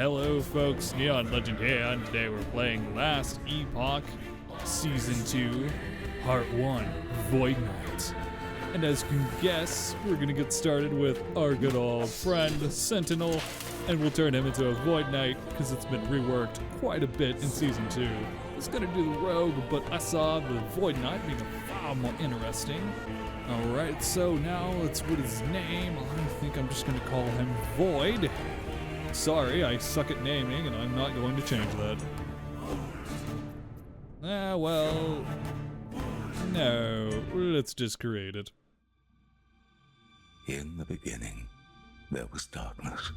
Hello folks, Neon Legend here, and today we're playing Last Epoch, Season 2, Part 1, Void Knight. And as you can guess, we're gonna get started with our good old friend, Sentinel, and we'll turn him into a Void Knight, because it's been reworked quite a bit in Season 2. I was gonna do the Rogue, but I saw the Void Knight being far more interesting. Alright, so now let's put his name. I think I'm just gonna call him Void. Sorry, I suck at naming, and I'm not going to change that. Well... no, let's just create it. In the beginning, there was darkness.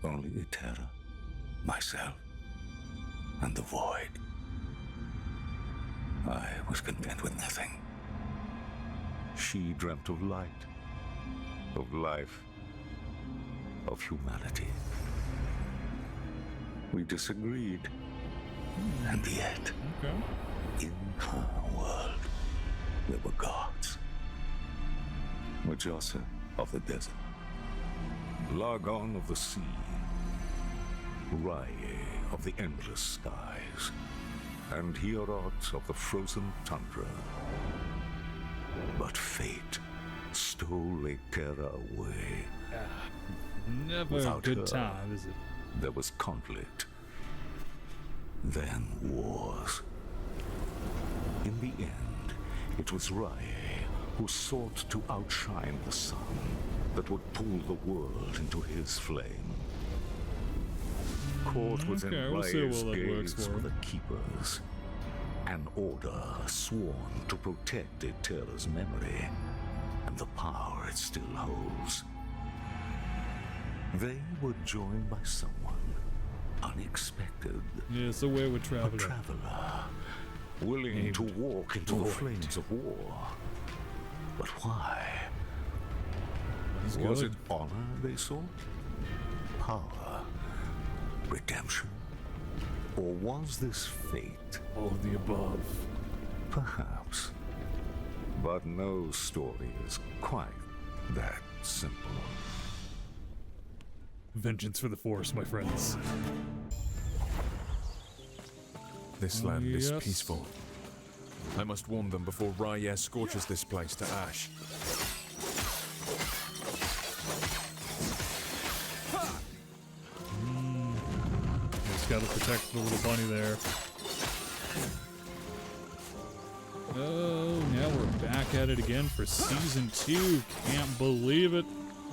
Only the terror, myself, and the void. I was content with nothing. She dreamt of light, of life, of humanity. We disagreed, and yet, in her world, there were gods. Mujasa of the desert, Largon of the sea, Rahyeh of the endless skies, and Hierot of the frozen tundra. But fate stole Terra away. Never Without a good her, time, is it? There was conflict, then wars. In the end, it was Rahyeh who sought to outshine the sun that would pull the world into his flame. Caught within we'll see Rahyeh's what that works gaze for. were the Keepers, an order sworn to protect Terra's memory and the power it still holds. They were joined by someone unexpected. Yes, a wayward A traveler. traveler, willing to walk into the flames of war. But why? Was it honor they sought? Power? Redemption? Or was this fate? All of the above. Perhaps. But no story is quite that simple. Vengeance for the Force, my friends. This land Yes. is peaceful. I must warn them before Rahyeh scorches this place to ash. Just gotta protect the little bunny there. Oh, now we're back at it again for Season 2. Can't believe it.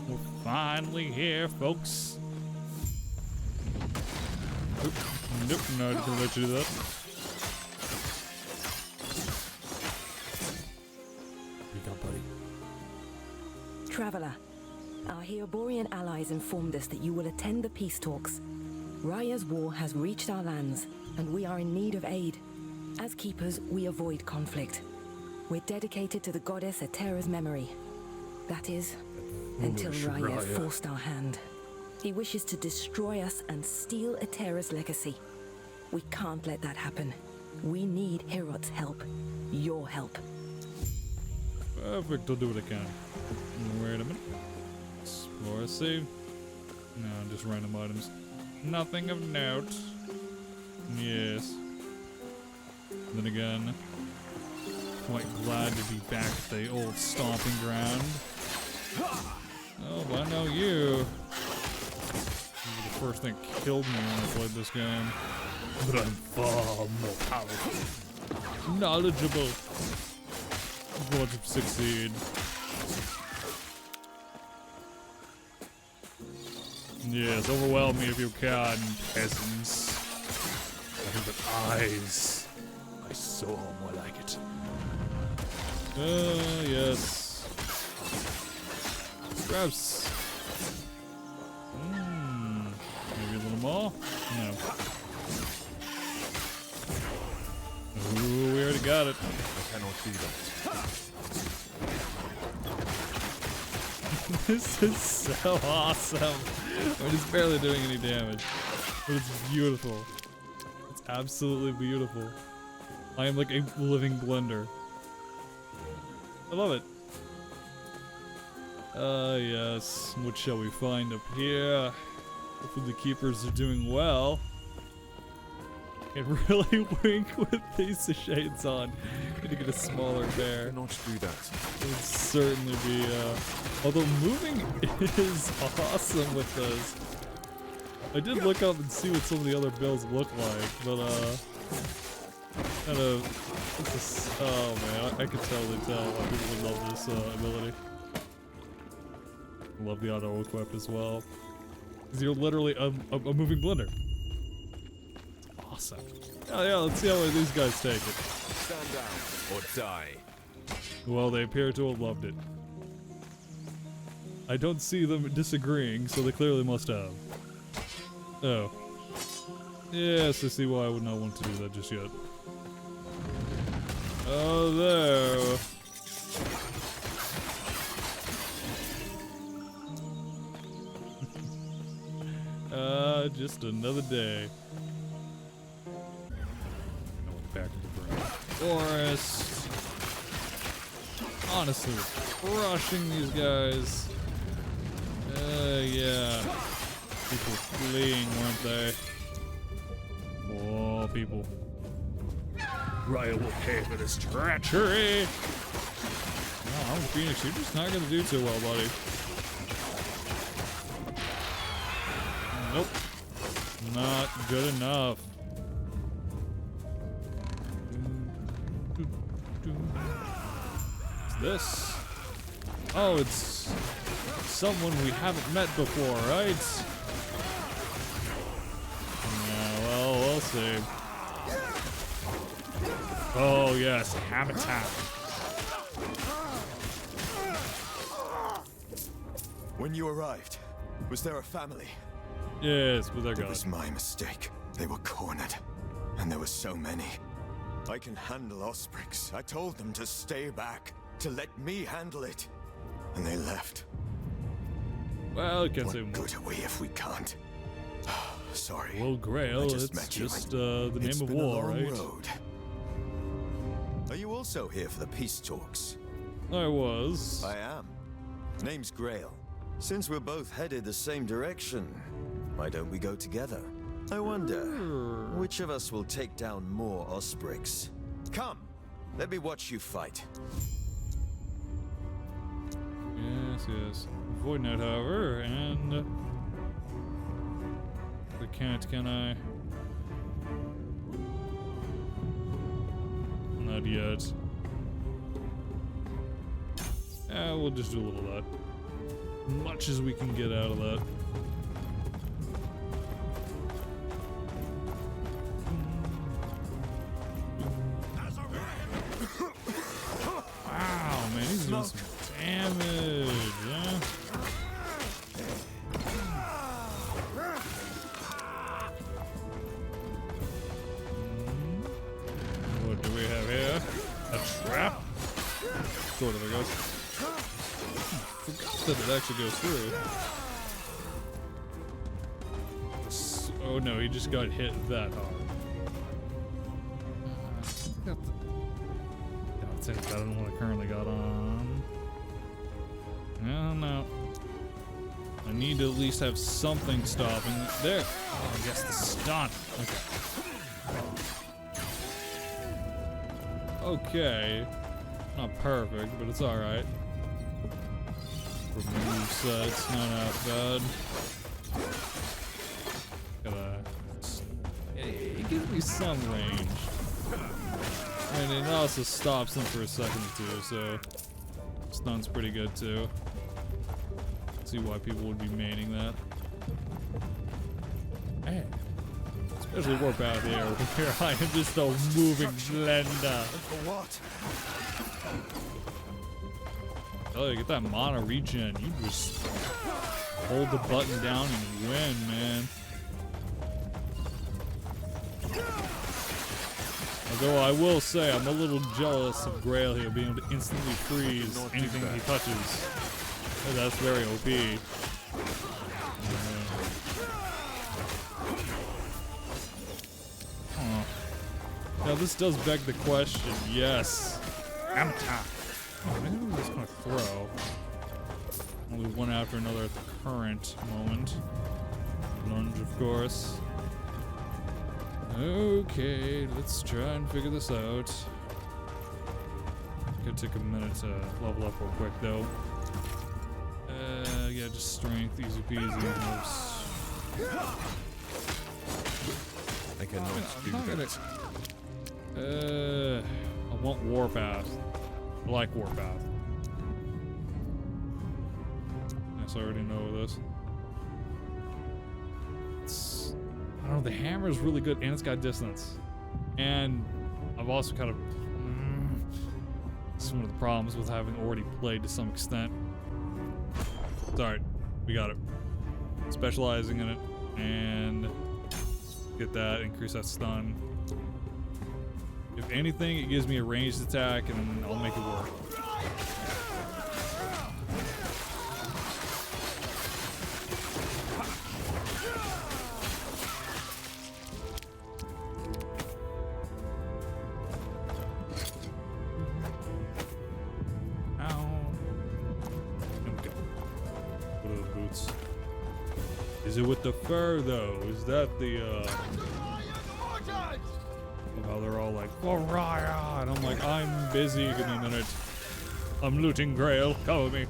We're finally here, folks. Oop. Nope, not gonna let you do that. You got, buddy? Traveler, our Heoborian allies informed us that you will attend the peace talks. Rahyeh's war has reached our lands, and we are in need of aid. As keepers, we avoid conflict. We're dedicated to the goddess Terra's memory. That is, until Rahyeh forced our hand. He wishes to destroy us and steal Terra's legacy. We can't let that happen. We need Hierot's help. Your help. Perfect, I'll do what I can. Wait a minute. Explore, save. No, just random items. Nothing of note. Yes. Then again, quite glad to be back at the old stomping ground. Oh, but I know you. You were the first thing that killed me when I played this game. But I'm far more powerful. Knowledgeable. Going to succeed. Yes, overwhelm me if you can, peasants. Nothing but eyes. I saw more like it. Yes. Gross. Maybe a little more? No. Ooh, we already got it. I cannot do that. This is so awesome. I mean, it's barely doing any damage, but it's beautiful. It's absolutely beautiful. I am like a living blender. I love it. Yes. What shall we find up here? Hopefully the keepers are doing well. Can really wink with these shades on. Gonna get a smaller bear. Do not do that. It would certainly be, although moving is awesome with this. I did look up and see what some of the other builds look like, but, kind of, oh man, I could totally tell why people would love this, ability. I love the auto equip as well. Because you're literally a moving blender. Awesome. Oh yeah, let's see how these guys take it. Stand down or die. Well, they appear to have loved it. I don't see them disagreeing, so they clearly must have. Oh. Yes, I see why I would not want to do that just yet. Oh, there. Just another day. Back to the burn forest. Honestly, crushing these guys. Yeah. People fleeing, weren't they? Oh, people. Rahyeh will pay for this treachery. No, I'm Phoenix. You're just not gonna do too well, buddy. Nope. Not good enough. What's this? Oh, it's someone we haven't met before, right? Yeah, well, we'll see. Oh, yes, habitat. When you arrived, was there a family? Yes, but they're It gone. was my mistake. They were cornered. And there were so many. I can handle Osprix. I told them to stay back, to let me handle it. And they left. Well, it gets What him. good are we if we can't? Sorry. Well, Grail, I it's just met you. just the It's name of been a war, long right? road. Are you also here for the peace talks? I was. I am. Name's Grail. Since we're both headed the same direction, why don't we go together? I wonder, which of us will take down more Osprix? Come, let me watch you fight. Yes, yes. Void Knight, however, and I can't, can I? Not yet. We'll just do a little of that. Much as we can get out of that. Wow, man, he's doing some damage, yeah? What do we have here? A trap? Sort of, I guess. Forgot that it actually goes through. Oh no, he just got hit that hard. That's it, better than what I currently got on. No, no. I need to at least have something stopping. There! Oh, I guess the stun. Okay. Okay. Not perfect, but it's alright. For movesets, not half bad. It gives me some range. And it also stops him for a second or two, so stun's pretty good too. See why people would be maining that. Hey. Especially warp out here where I am just a moving blender. For what? Oh, you get that mana regen. You just hold the button down and win, man. Although I will say, I'm a little jealous of Grail here being able to instantly freeze anything he touches. Oh, that's very OP. Now this does beg the question, yes. Amta. Oh, maybe we're just gonna throw. Only one after another at the current moment. Lunge, of course. Okay, let's try and figure this out. Could take a minute to level up real quick, though. Yeah, just strength, easy peasy. I cannot do I'm not that. I want Warpath. I like Warpath. Yes, I already know this. I don't know, the hammer is really good and it's got distance. And I've also kind of... this is one of the problems with having already played to some extent. It's alright, we got it. Specializing in it, and get that, increase that stun. If anything, it gives me a ranged attack and I'll make it work. Is it with the fur though? Is that the how they're all like, Rahyeh, and I'm like, I'm busy, give me a minute. I'm looting Grail, come with me.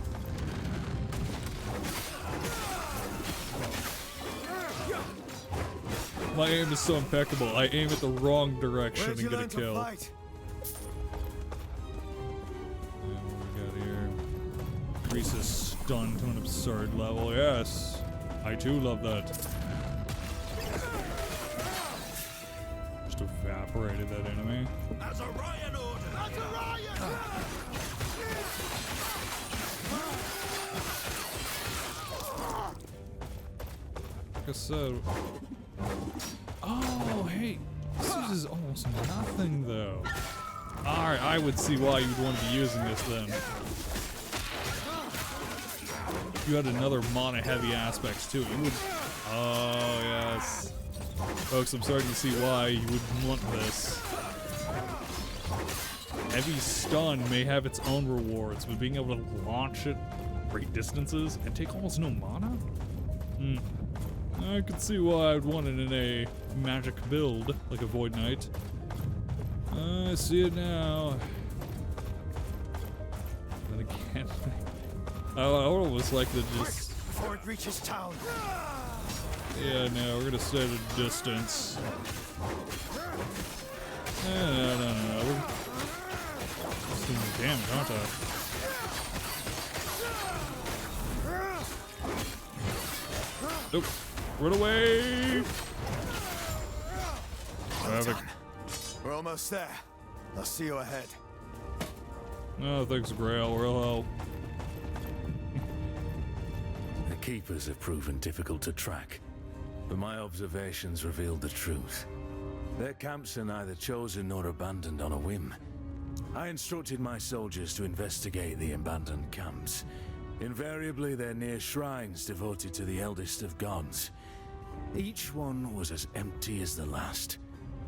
My aim is so impeccable. I aim at the wrong direction and get a kill. And what we got here? Increases stun to an absurd level, yes. I too love that. Just evaporated that enemy. As a Rahyeh order! As a Rahyeh! Like I said. Oh, hey. This is almost nothing, though. Alright, I would see why you'd want to be using this then. You had another mana-heavy aspects too. You would. Oh yes, folks. I'm starting to see why you would want this. Heavy stun may have its own rewards, but being able to launch it great distances and take almost no mana. I could see why I'd want it in a magic build like a Void Knight. I see it now. Then again. I would almost like to just... Before it reaches town. Yeah, no, we're gonna stay at a distance. No. We're just doing damage, aren't I? Nope. Run away! Havoc. We're almost there. I'll see you ahead. Oh, thanks, Grail. Real help. The Keepers have proven difficult to track, but my observations revealed the truth. Their camps are neither chosen nor abandoned on a whim. I instructed my soldiers to investigate the abandoned camps. Invariably, they're near shrines devoted to the eldest of gods. Each one was as empty as the last,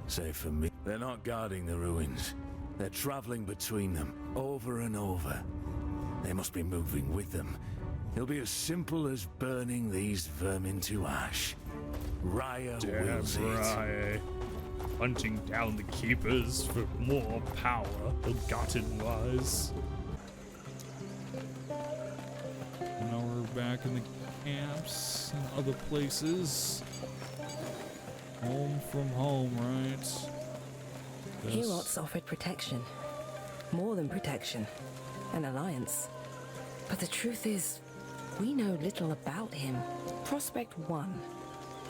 save for me. They're not guarding the ruins. They're traveling between them, over and over. They must be moving with them. It'll be as simple as burning these vermin to ash. Rahyeh wills it. Rahyeh. Hunting down the Keepers for more power, ill-gotten-wise. Now we're back in the camps and other places. Home from home, right? Herots offered protection. More than protection. An alliance. But the truth is, we know little about him. Prospect 1.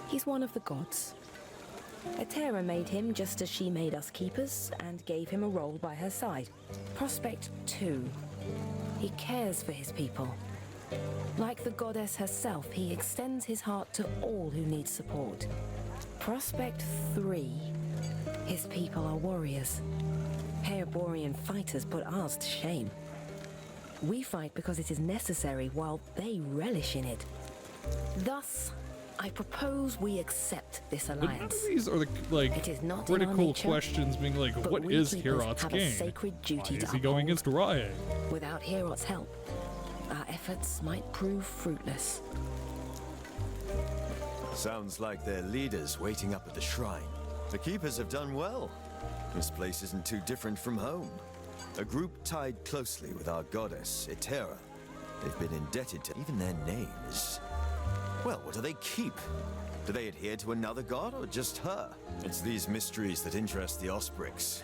He's one of the gods. Atera made him just as she made us Keepers, and gave him a role by her side. Prospect 2. He cares for his people. Like the goddess herself, he extends his heart to all who need support. Prospect 3. His people are warriors. Hyoborian fighters put ours to shame. We fight because it is necessary, while they relish in it. Thus, I propose we accept this But none of alliance. these are the It is not in our critical nature, questions being like, but what we is Keepers Heorot's have a gain? sacred duty Why to is he going uphold. against Rahyeh? Without Heorot's help, our efforts might prove fruitless. Sounds like their leaders waiting up at the shrine. The keepers have done well. This place isn't too different from home. A group tied closely with our goddess, Etera. They've been indebted to even their names. Well, what do they keep? Do they adhere to another god or just her? It's these mysteries that interest the Osprix.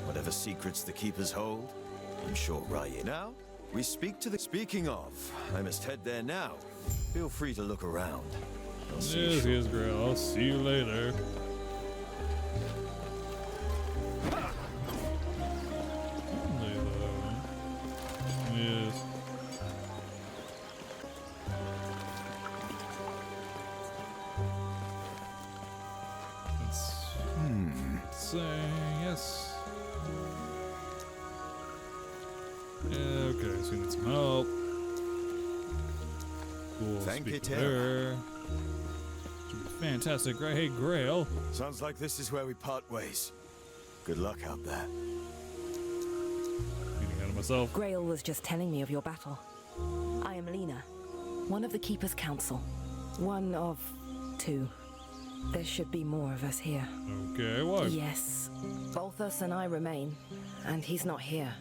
Whatever secrets the keepers hold, I'm sure Rahyeh. Now, we speak to the... Speaking of, I must head there now. Feel free to look around. I'll see you Yes, shortly. yes, girl. I'll see you later. Yes. Let's say yes. Okay, so we need some help. Cool. Thank you, speak to Tara. her. Should be fantastic, right? Hey, Grail. Sounds like this is where we part ways. Good luck out there. Getting out of myself. Grail was just telling me of your battle. I am Lena, one of the Keeper's Council. One of two. There should be more of us here. Okay, what? Yes, Balthus and I remain, and he's not here.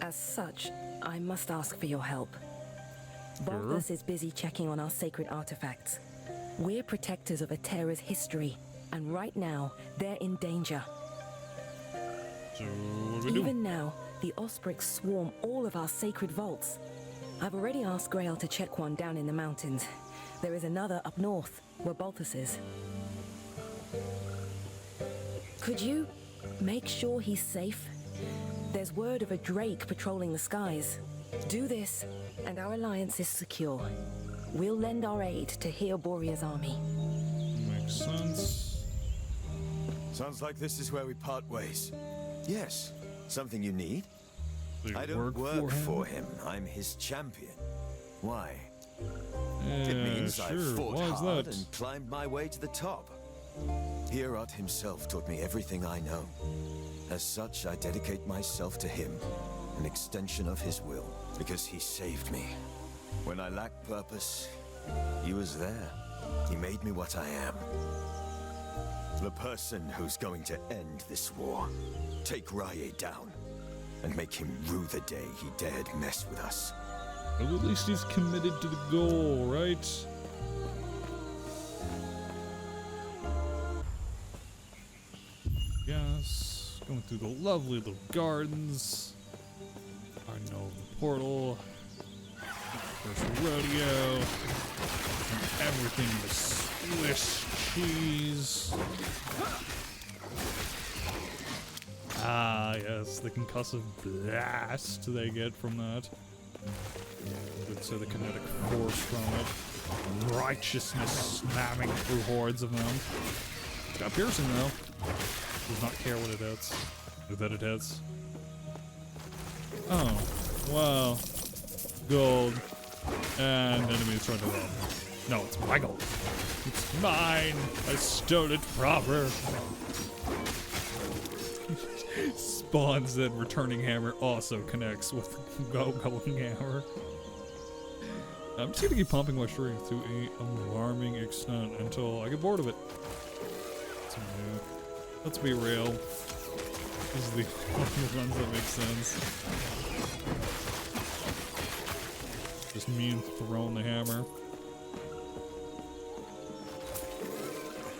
As such, I must ask for your help. Balthus is busy checking on our sacred artifacts. We're protectors of Etera's history, and right now, they're in danger. So, what do we do? Even now, the Osprix swarm all of our sacred vaults. I've already asked Grail to check one down in the mountains. There is another up north, where Balthus is. Could you make sure he's safe? There's word of a drake patrolling the skies. Do this, and our alliance is secure. We'll lend our aid to Heoboria's army. Makes sense. Sounds like this is where we part ways. Yes. Something you need? So you I don't work for for him. I'm his champion. Why? Yeah, It means I sure. fought Why is hard that? and climbed my way to the top. Hierot himself taught me everything I know. As such, I dedicate myself to him, an extension of his will, because he saved me. When I lacked purpose, he was there. He made me what I am. The person who's going to end this war. Take Rahyeh down, and make him rue the day he dared mess with us. Well, at least he's committed to the goal, right? Yes. Going through the lovely little gardens. I know the portal. First rodeo. And everything was Swiss cheese. Ah, yes, the concussive blast they get from that. Could say the kinetic force from it. Righteousness slamming through hordes of them. It's got piercing though. Does not care what it hits. Or that it hits. Oh, wow. Gold. And enemies trying to run. No, it's my gold. It's mine. I stole it from her. Spawns and returning hammer also connects with going hammer. I'm just gonna keep pumping my strength to an alarming extent until I get bored of it. Let's be real. This is the only ones that make sense. Just me throwing the hammer.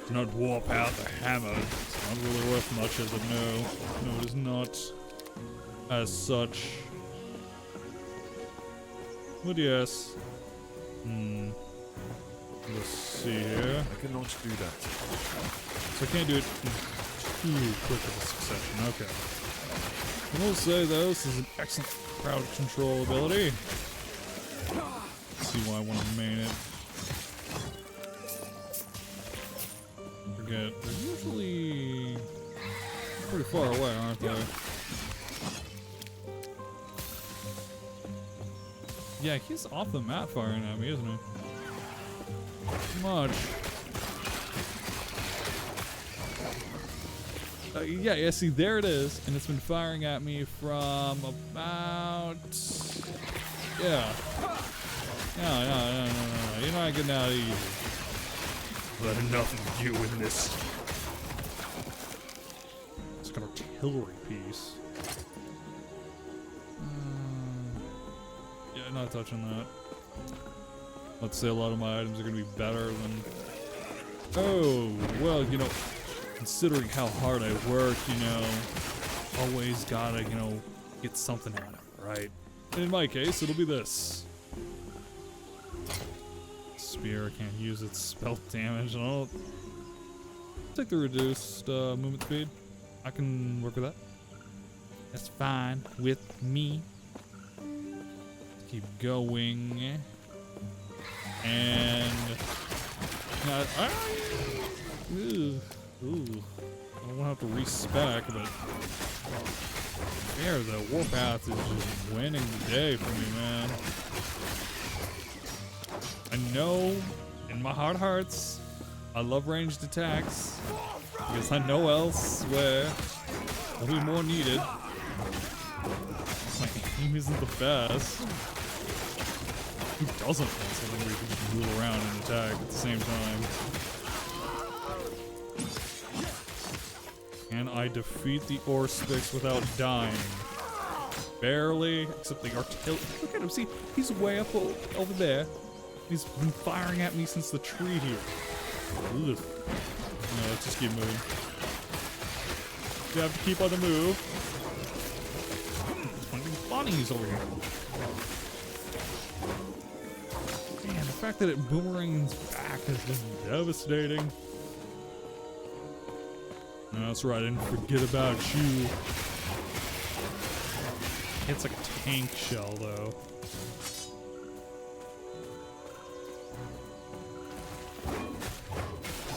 Do not warp out the hammer. It's not really worth much, is it? No. No, it is not. As such. But yes. Let's see here. I cannot do that. So I can't do it in too quick of a succession. Okay. I will say though, this is an excellent crowd control ability. Let's see why I want to main it. Forget. They're usually pretty far away, aren't they? Yeah, he's off the map firing at me, isn't he? Much. Yeah, see, there it is, and it's been firing at me from about... Yeah. No, you're not getting out easy. I've had enough of you in this. It's got artillery piece. Yeah, not touching that. Let's say a lot of my items are gonna be better than. Oh, well, you know, considering how hard I work, you know, always gotta, you know, get something out of it, right? And in my case, it'll be this. Spear, can't use its spell damage. I'll take the reduced movement speed. I can work with that. That's fine with me. Keep going. And not, ooh, I don't want to have to respec, but there, the warpath is just winning the day for me, man. I know in my heart of hearts, I love ranged attacks because I know elsewhere will be more needed. My aim isn't the best. Who doesn't want something where you can just move around and attack at the same time? Can I defeat the Orspix without dying? Barely, except the artillery. Look at him, see, he's way up over there. He's been firing at me since the tree here. Ugh. No, let's just keep moving. You have to keep on the move. There's bunnies over here. Man, the fact that it boomerangs back has been devastating. No, that's right, I didn't forget about you. It's like a tank shell, though.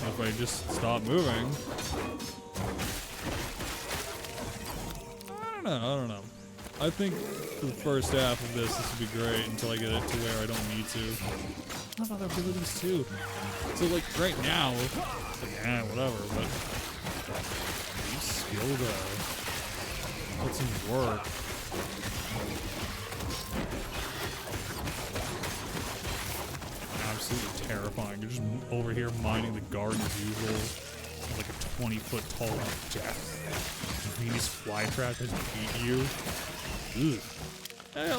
If I just stop moving. I don't know. I think for the first half of this would be great until I get it to where I don't need to. I have other abilities too. So like right now, it's like whatever, but use skill though. Put some work. Absolutely terrifying. You're just over here mining the garden as usual. Like a 20-foot tall death. Venus flytrap has beat you. Ugh. Hey,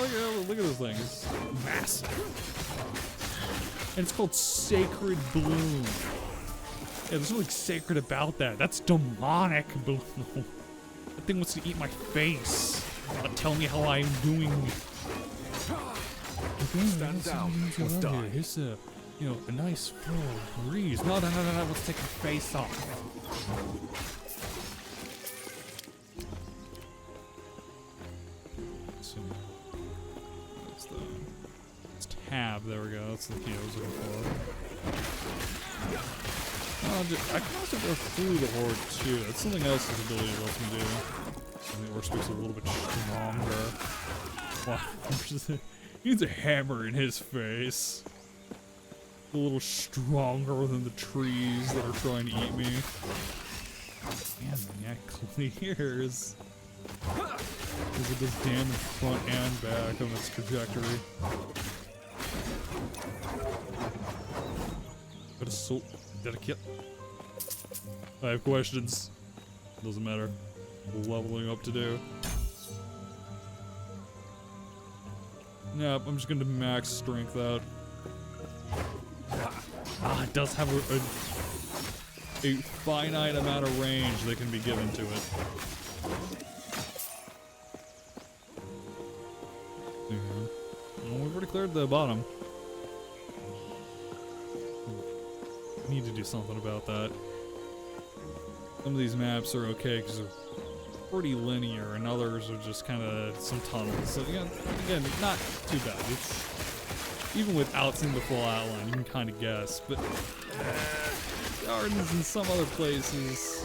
look at this thing. It's massive. And it's called Sacred Bloom. Yeah, there's nothing sacred about that. That's demonic bloom. That thing wants to eat my face. Tell me how I'm doing. Stand down or die. Here's a, you know, a nice full breeze. No, let's take your face off. So, what's the... It's tab, there we go. That's the key I was looking for. I can also go through the horde too. That's something else his ability lets me do. I think Orspix a little bit stronger. Wow. He needs a hammer in his face. A little stronger than the trees that are trying to eat me. Man, the neck clears. Because it does damage front and back on its trajectory. Got a soul. Did I kill? I have questions. Doesn't matter. Leveling up to do. Nope, I'm just gonna max strength out. It does have a finite amount of range that can be given to it. Well, we've already cleared the bottom. Need to do something about that. Some of these maps are okay because they're pretty linear, and others are just kind of some tunnels. So again, not too bad. It's even without seeing the full outline, you can kind of guess. But gardens in some other places,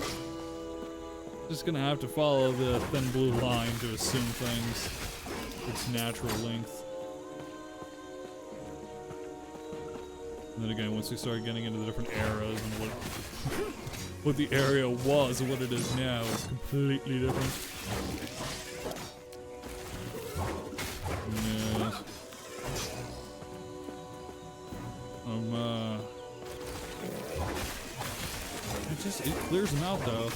just gonna have to follow the thin blue line to assume things its natural length. And then again, once we start getting into the different eras and what the area was and what it is now is completely different. Yes. it clears them out though.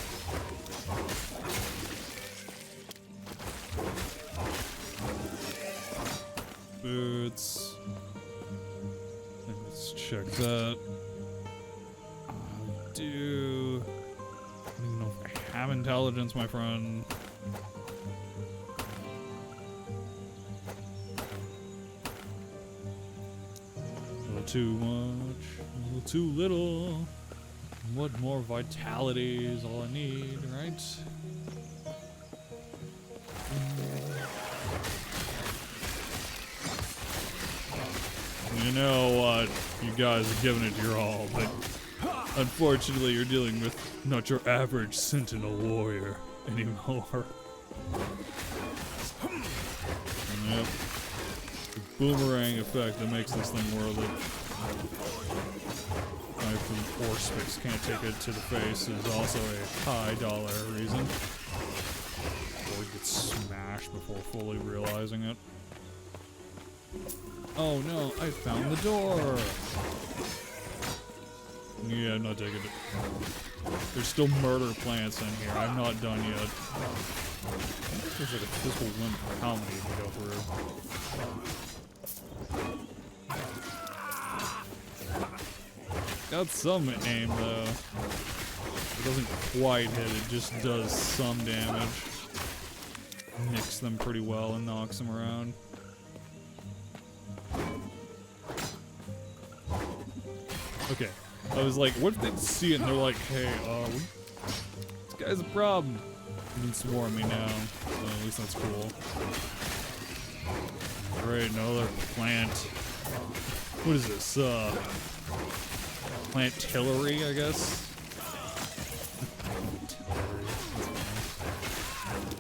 Boots. Let's check that. I don't even know if I have intelligence, my friend. A little too much, a little too little. What more vitality is all I need, right? You know what? You guys are giving it your all, but unfortunately you're dealing with not your average sentinel warrior anymore. Yep. The boomerang effect that makes this thing worth it. From Orspix can't take it to the face is also a high dollar reason. Or he gets smashed before fully realizing it. Oh no, I found the door! Yeah, I'm not taking it. There's still murder plants in here. I'm not done yet. I think there's like a physical limit for how many to go through. Got some aim though. It doesn't quite hit, it just does some damage. Nicks them pretty well and knocks them around. Okay, I was like, what if they see it and they're like, hey, this guy's a problem. You can swarm me now, so at least that's cool. Great, another plant. What is this, plant tillery, I guess?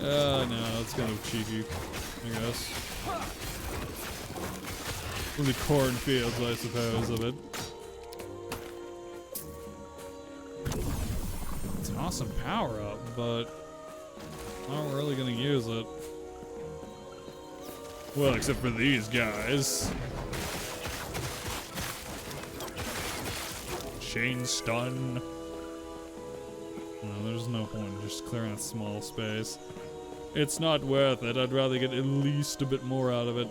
No, it's kind of cheeky, I guess. From the cornfields, I suppose, of it. It's an awesome power-up, but I'm not really gonna use it. Well, except for these guys. Chain stun. No, there's no point in just clearing a small space. It's not worth it. I'd rather get at least a bit more out of it.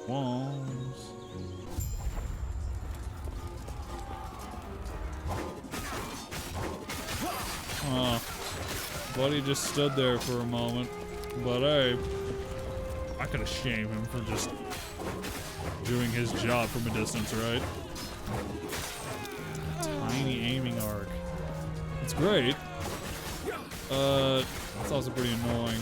Wands. Buddy just stood there for a moment, but hey, I could have shamed him for just doing his job from a distance, right? Tiny aiming arc. It's great. It's also pretty annoying.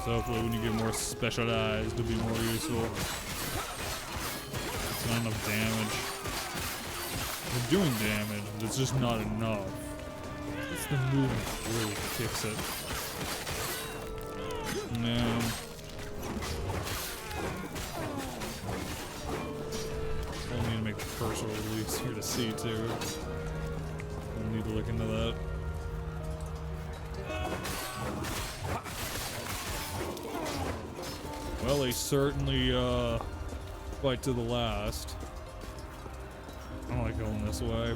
So hopefully when you get more specialized, it'll be more useful. It's not enough damage. They're doing damage, but it's just not enough. It's the movement that really kicks it. No. I'll need to make the cursor release here to see too. I'll need to look into that. Well, they certainly fight to the last. I don't like going this way.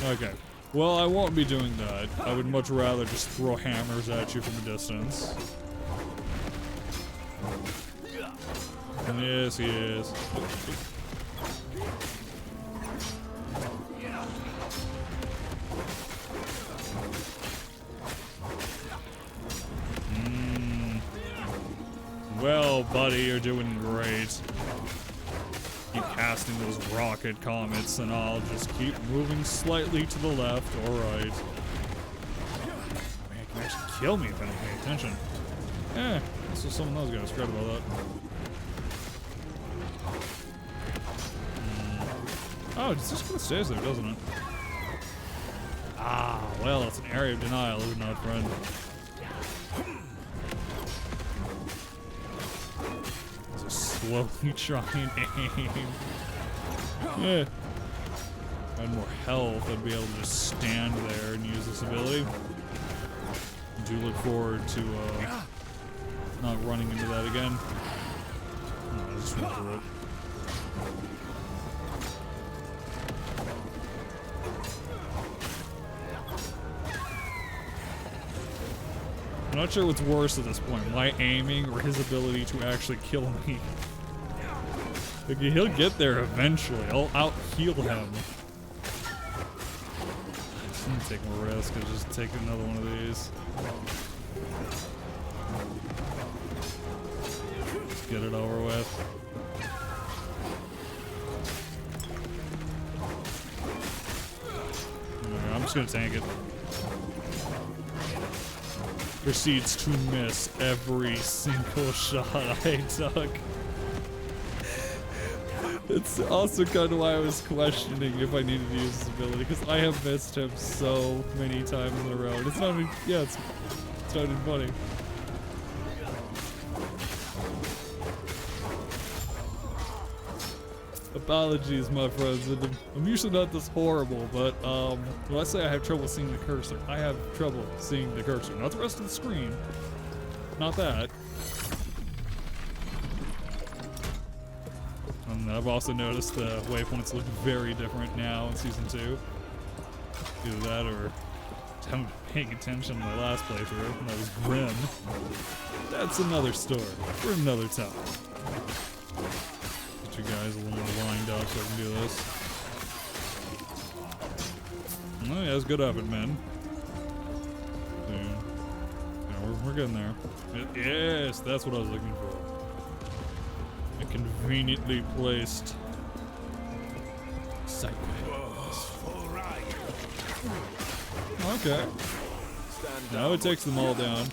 Okay. Well, I won't be doing that. I would much rather just throw hammers at you from a distance. Yes, he is. Well, buddy, you're doing great. Keep casting those rocket comets, and I'll just keep moving slightly to the left or right. Man, it can actually kill me if I don't pay attention. Eh, this is some of those guys. Forgot about that. Oh, it just kind of stays there, doesn't it? Ah, well, it's an area of denial, isn't it, friend? Slowly try and aim. Yeah. If I had more health, I'd be able to just stand there and use this ability. I do look forward to not running into that again. No, I just went through it. I'm not sure what's worse at this point, my aiming or his ability to actually kill me. Like, he'll get there eventually. I'll out-heal him. I'm gonna take more risk and just take another one of these. Just get it over with. Alright, I'm just gonna tank it. Proceeds to miss every single shot I took. It's also kind of why I was questioning if I needed to use this ability, because I have missed him so many times in a row. And it's not even, yeah, it's not even funny. Apologies, my friends. I'm usually not this horrible, but when I say I have trouble seeing the cursor, I have trouble seeing the cursor. Not the rest of the screen. Not that. And I've also noticed the waypoints look very different now in Season 2. Either that or I haven't been paying attention to my last playthrough, and that was grim. That's another story for another time. Get you guys a little more lined up so I can do this. Oh yeah, it's good effort, man. Yeah, we're getting there. Yes, that's what I was looking for. A conveniently placed sight. Okay. Now it takes them all down.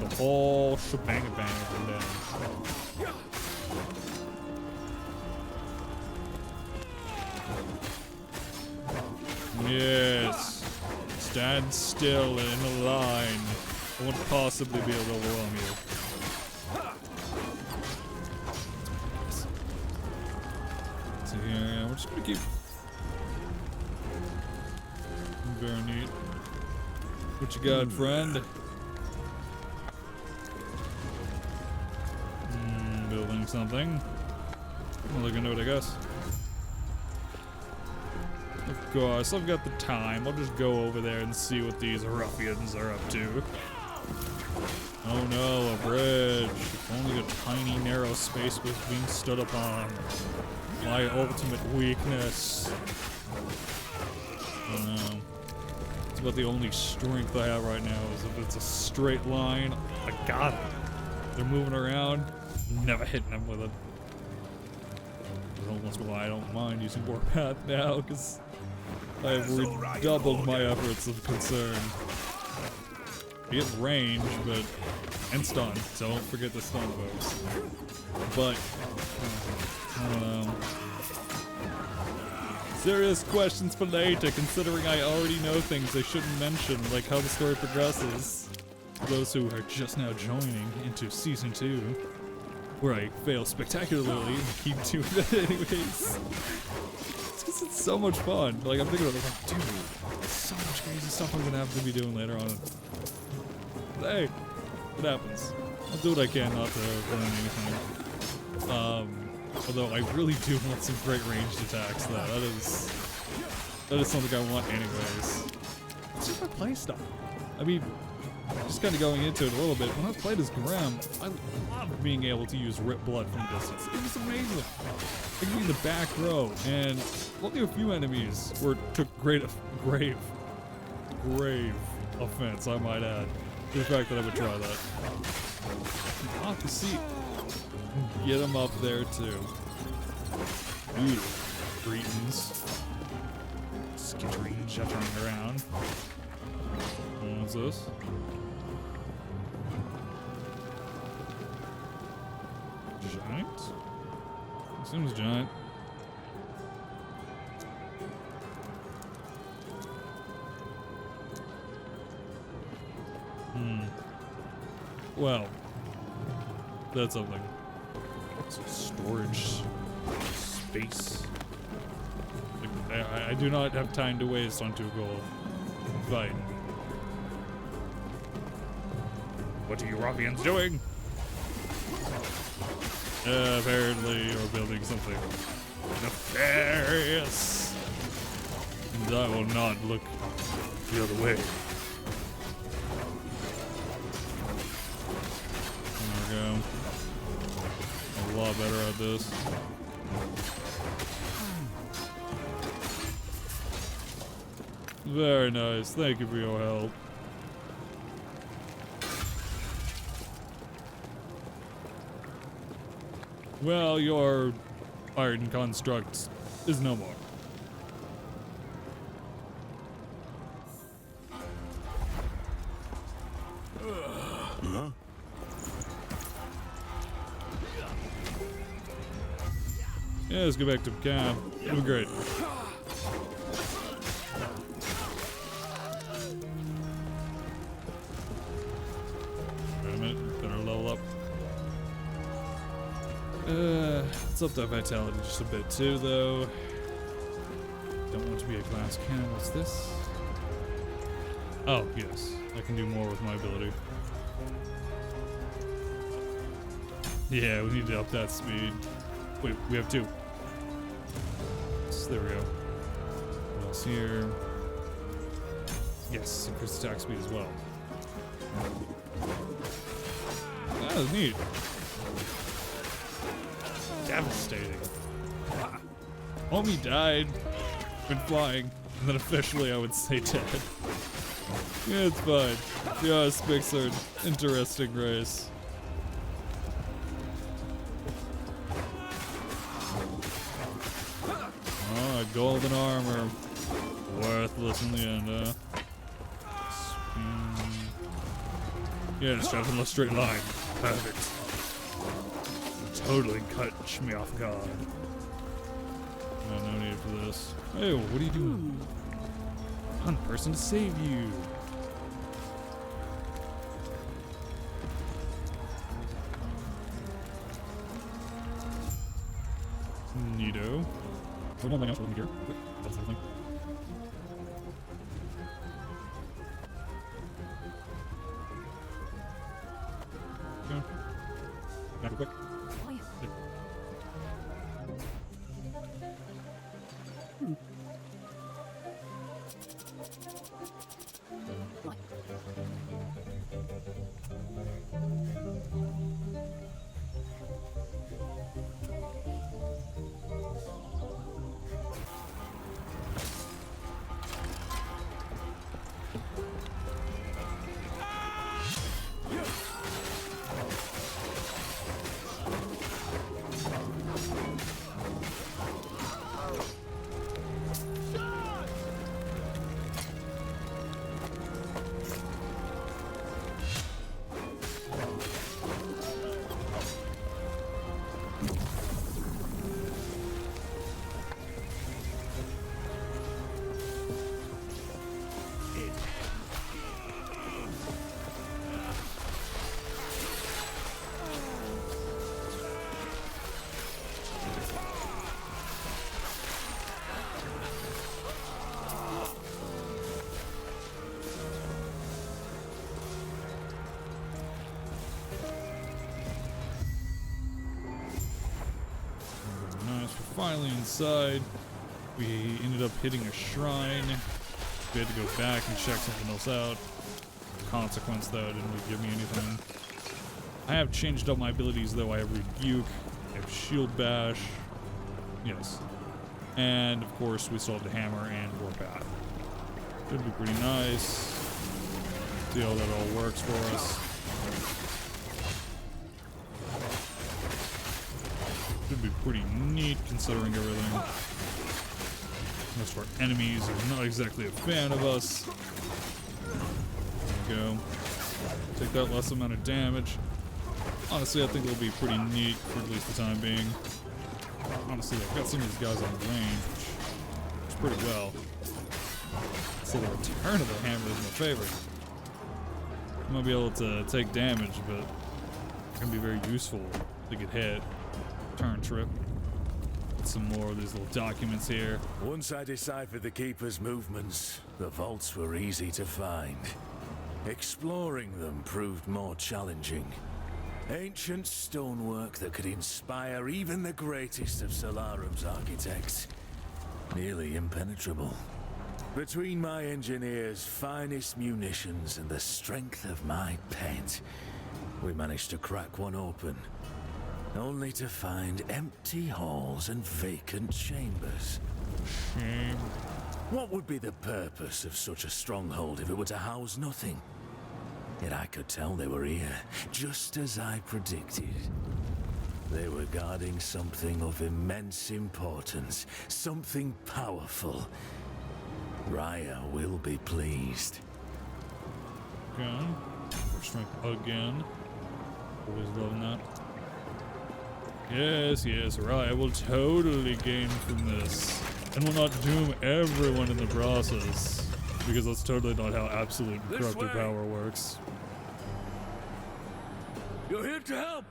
The whole shebang bang of them down. Yes. Stand still in a line. I won't possibly be able to overwhelm you. So yeah, we're just gonna keep. Very neat. What you got, friend? Building something. I'm looking at it, I guess. Of course, I've got the time. I'll just go over there and see what these ruffians are up to. Oh no, a bridge. If only a tiny, narrow space was being stood upon. My ultimate weakness. I don't know. It's about the only strength I have right now is if it's a straight line. I got it. They're moving around. Never hitting them with it. That's almost why I don't mind using Warpath now, because I have redoubled my efforts of concern. I get range, but and stun, so don't forget the stun, folks. But I don't know. Serious questions for later, considering I already know things I shouldn't mention, like how the story progresses. For those who are just now joining into Season 2, where I fail spectacularly and keep doing it anyways. It's because it's so much fun. Like, I'm thinking about it, like, dude, there's so much crazy stuff I'm gonna have to be doing later on. But hey, it happens. I'll do what I can not to burn anything. Although I really do want some great ranged attacks, though. That is something I want anyways. It's just my playstyle. I mean, just kind of going into it a little bit, when I played as Grim, I loved being able to use Rip Blood from a distance. It was amazing. I could be in the back row, and only a few enemies took grave offense, I might add, to the fact that I would try that. I'll have to see. Get them up there, too. Ooh, Cretans. Skittering, juttering around. What's this? Giant? Seems giant. Well, that's something. What's a storage space? Like I do not have time to waste on 2 gold. Fine. What are you ruffians doing? Apparently you're building something nefarious. And I will not look the other way. There we go. A lot better at this. Very nice. Thank you for your help. Well, your iron construct is no more. Huh? Yeah, let's go back to camp. It'll be great. Wait a minute, better level up. Let's up that vitality just a bit too, though. Don't want to be a glass cannon. What's this? Oh, yes. I can do more with my ability. Yeah, we need to up that speed. Wait, we have 2. So there we go. What else here? Yes, increase attack speed as well. That was neat. Devastating. Homie died when flying, and then officially I would say dead. Yeah, it's fine. Yeah, Spics are an interesting race. Oh, golden armor. Worthless in the end, Yeah, just travel in a straight line. Perfect. Totally catch me off guard. No need for this. Hey, what are you doing? One person to save you. Neato. We're not else over here. That's the thing. Okay. Now go quick. Finally inside. We ended up hitting a shrine. We had to go back and check something else out. Consequence, though, didn't really give me anything. I have changed up my abilities, though. I have Rebuke, I have Shield Bash. Yes. And, of course, we still have the Hammer and Warpath. Should be pretty nice. See how that all works for us. Should be pretty neat considering everything. Most of our enemies are not exactly a fan of us. There we go. Take that less amount of damage. Honestly, I think it'll be pretty neat for at least the time being. Honestly, I've got some of these guys on range, which is pretty well. So the return of the hammer is my favorite. I'm gonna be able to take damage, but it's gonna be very useful to get hit. Turn trip. some more of these little documents here. Once I deciphered the Keeper's movements, the vaults were easy to find. Exploring them proved more challenging. Ancient stonework that could inspire even the greatest of Solarum's architects. Nearly impenetrable. Between my engineer's finest munitions and the strength of my pet, we managed to crack one open. Only to find empty halls and vacant chambers. Shame. What would be the purpose of such a stronghold if it were to house nothing? Yet I could tell they were here, just as I predicted. They were guarding something of immense importance, something powerful. Rahyeh will be pleased. Again. First strength again. Always loving that. Yes, yes, Rahyeh will totally gain from this. And will not doom everyone in the process. Because that's totally not how absolute and corrupted power works. You're here to help!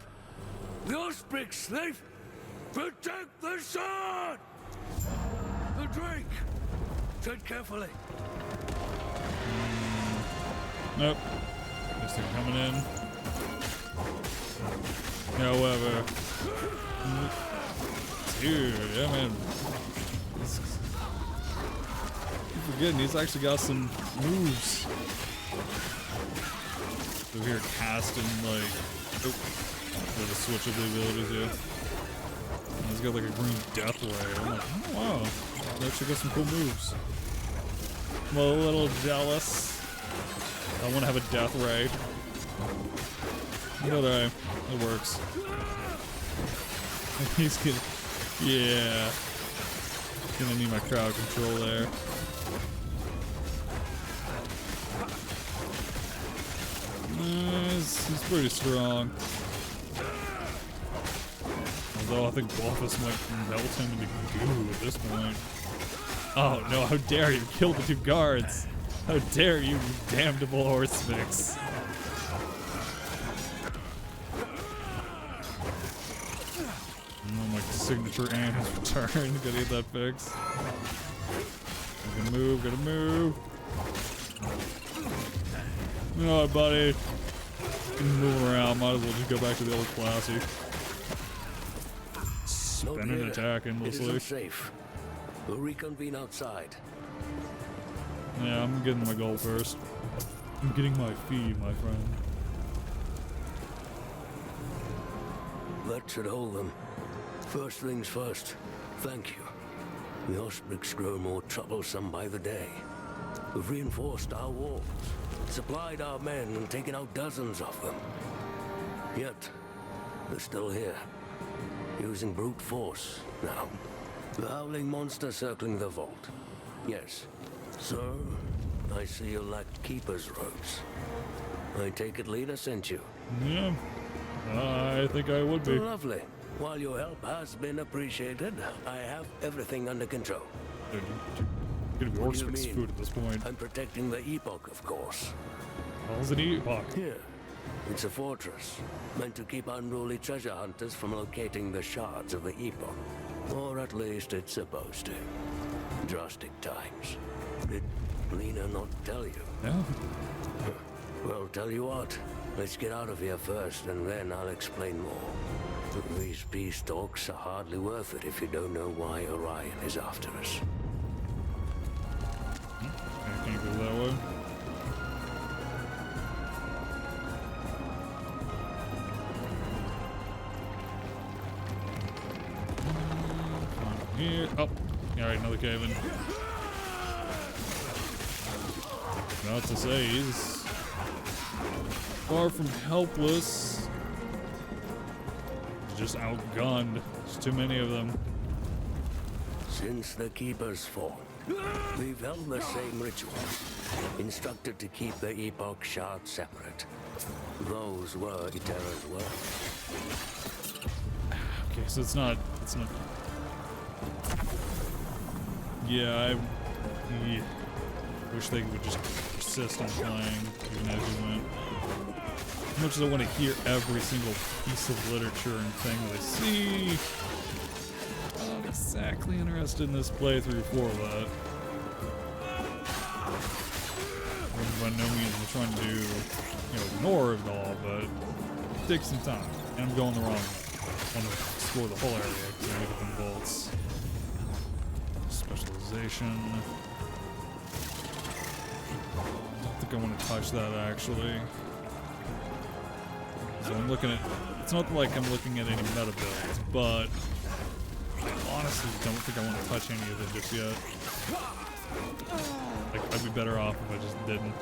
The Osprix, they protect the sword! The drink! Tread carefully. Nope. Guess they're coming in. However. Dude, yeah, man. Keep forgetting, he's actually got some moves. Over here casting, like. Oh. The switch of the abilities, yeah. He's got like a green death ray. I'm like, oh wow. He actually got some cool moves. I'm a little jealous. I want to have a death ray. But it works. He's gonna, yeah. Gonna need my crowd control there. He's pretty strong. Although I think Wolfus might melt him into goo at this point. Oh no, how dare you kill the two guards! How dare you, you damnable horse fix! Oh, my signature aim has returned. Gotta get that fix. Gotta move, gotta move. Alright, buddy. Moving around, might as well just go back to the old classy. Spin and attack endlessly. It is unsafe. We'll reconvene outside. Yeah, I'm getting my goal first. I'm getting my fee, my friend. That should hold them. First things first, thank you. The Osprix grow more troublesome by the day. We've reinforced our walls, supplied our men, and taken out dozens of them. Yet, they're still here, using brute force now. The howling monster circling the vault. Yes. Sir, I see you lack Keeper's robes. I take it Lena sent you. Yeah, I think I would be. Lovely. While your help has been appreciated, I have everything under control. Dude, gonna be Osprix food at this point. I'm protecting the Epoch, of course. How's an epoch? Here. It's a fortress, meant to keep unruly treasure hunters from locating the shards of the Epoch. Or at least it's supposed to. Drastic times. Did Lena not tell you? No. Well, tell you what. Let's get out of here first, and then I'll explain more. These peace talks are hardly worth it if you don't know why Orion is after us. I can't go that way. Here. Oh, alright, another cave in. Not to say he's far from helpless. He's just outgunned. There's too many of them. Since the Keeper's fall, we've held the same ritual. Instructed to keep the Epoch shards separate. Those were Eterra's words. Okay, so it's not. Yeah, I wish they would just persist on playing, even as you went. As much as I want to hear every single piece of literature and thing that I see. exactly interested in this playthrough for that. By no means I'm trying to do, ignore it all, but take some time. And I'm going the wrong way. I want to explore the whole area because I need to bolts. Specialization. I don't think I want to touch that actually. So I'm looking at, it's not like I'm looking at any meta builds, but I honestly don't think I want to touch any of it just yet. Like, I'd be better off if I just didn't.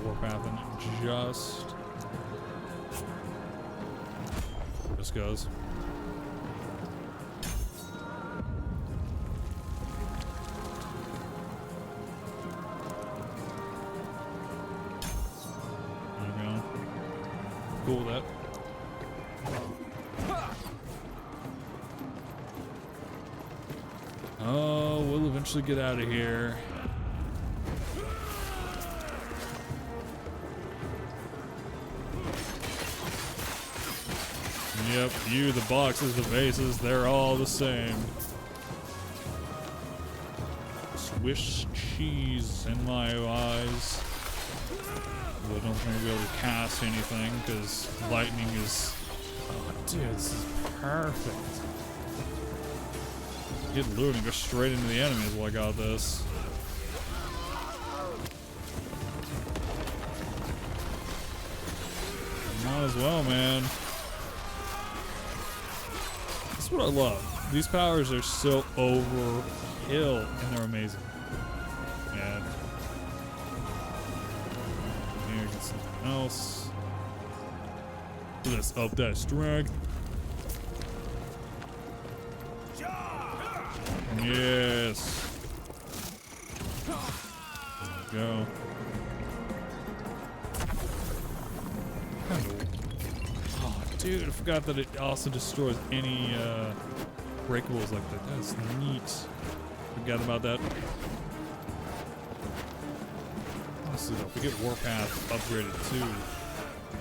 Warpath and just goes. There we go. Cool with that. Oh, we'll eventually get out of here. Yep, the boxes, the bases, they're all the same. Swiss cheese in my eyes. But I don't think I'll be able to cast anything because lightning is... Oh, dude, this is perfect. Get loot and go straight into the enemies while I got this. Might as well, man. That's what I love. These powers are so overkill and they're amazing. Yeah. Here, get something else. Let's up that strength. Yes. There we go. Oh, dude, I forgot that it also destroys any breakables like that. That's neat. Forgot about that. Honestly, though, if we get Warpath upgraded too,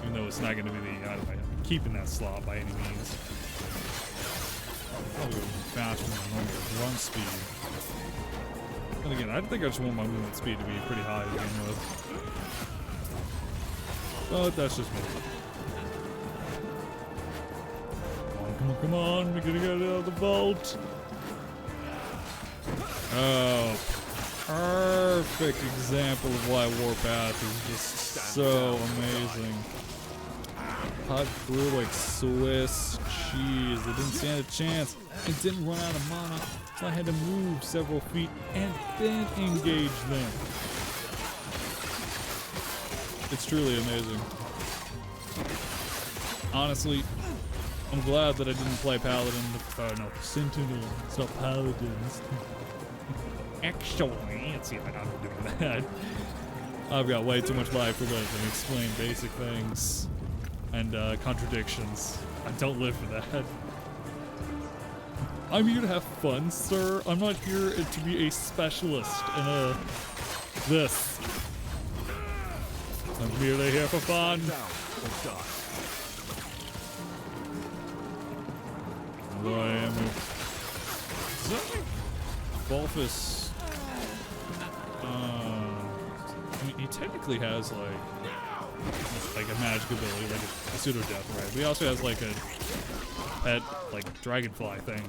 even though it's not going to be the item I'm keeping that slot by any means. Probably go faster than normal run speed. And again, I think I just want my movement speed to be pretty high to begin with. But that's just me. Come on, we're gonna get out of the vault. Oh, perfect example of why Warpath is just so amazing. Cut through like Swiss cheese. It didn't stand a chance. It didn't run out of mana, so I had to move several feet and then engage them. It's truly amazing. Honestly, I'm glad that I didn't play Paladin. No, Sentinel. It's not Paladins. Actually, let's see if I know how to do that. I've got way too much life to live and explain basic things and contradictions. I don't live for that. I'm here to have fun, sir. I'm not here to be a specialist in this. I'm merely here for fun. Although I am Balfus. I mean, he technically has like a magic ability, like a pseudo death, right? But he also has like a pet, like dragonfly thing.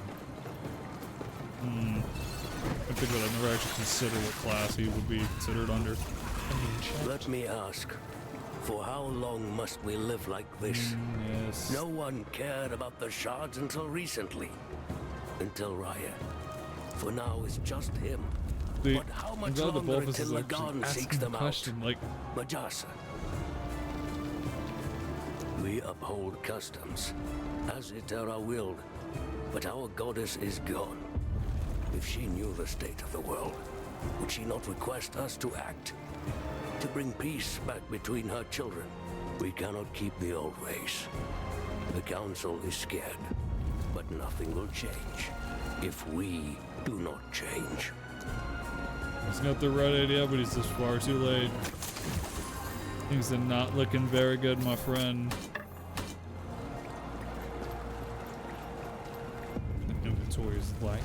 I think that I've never actually considered what class he would be considered under. Let me ask, for how long must we live like this? Yes. No one cared about the shards until recently. Until Rahyeh. For now, it's just him. But how much longer until Lagan seeks them out? Like, Majasa. We uphold customs, as Itera willed, but our goddess is gone. If she knew the state of the world, would she not request us to act? To bring peace back between her children? We cannot keep the old ways. The Council is scared, but nothing will change if we do not change. He's got the right idea, but he's just far too late. Things are not looking very good, my friend. The inventory is light.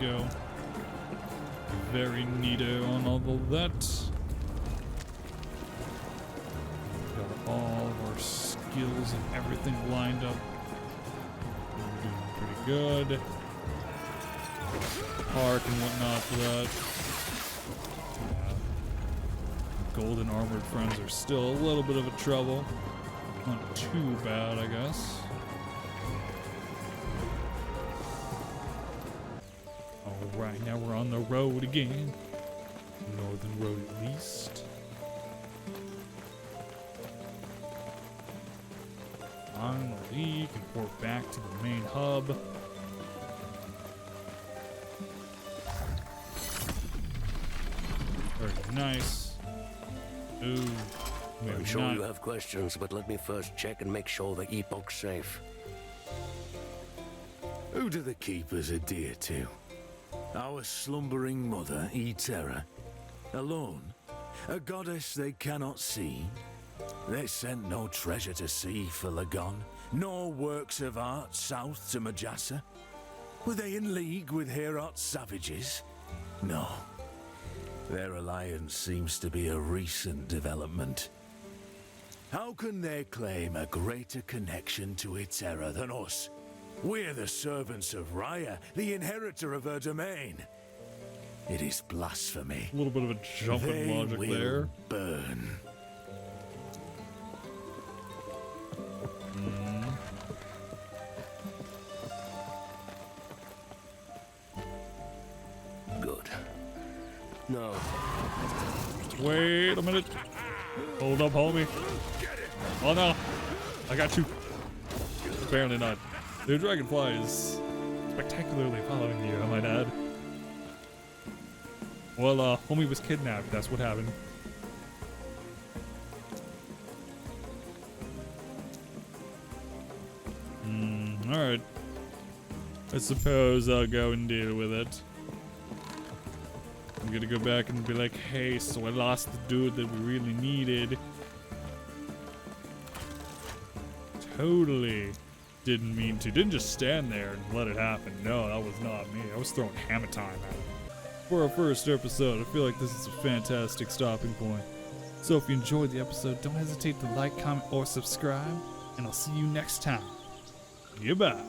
Go. Very neato on all of that. Got all of our skills and everything lined up. We're doing pretty good. Park and whatnot for that. Yeah. Golden armored friends are still a little bit of a trouble. Not too bad, I guess. Alright, now we're on the road again. Northern road at least. Finally, can port back to the main hub. Very nice. Ooh. I'm sure you have questions, but let me first check and make sure the EPOCH's safe. Who do the Keepers adhere to? Our slumbering mother, Terra, alone, a goddess they cannot see. They sent no treasure to sea for Lagon, nor works of art south to Majasa. Were they in league with Heorot's savages? No. Their alliance seems to be a recent development. How can they claim a greater connection to Terra than us? We're the servants of Rahyeh, the inheritor of her domain. It is blasphemy. A little bit of a jump in logic will there. Burn. Good. No. Wait a minute. Hold up, homie. Oh no. I got you. Apparently not. The dragonfly is spectacularly following you, I might add. Well, homie was kidnapped. That's what happened. Alright. I suppose I'll go and deal with it. I'm gonna go back and be like, hey, so I lost the dude that we really needed. Totally didn't mean to. Didn't just stand there and let it happen. No, that was not me. I was throwing hammer time at him. For our first episode, I feel like this is a fantastic stopping point. So if you enjoyed the episode, don't hesitate to like, comment, or subscribe. And I'll see you next time. Goodbye.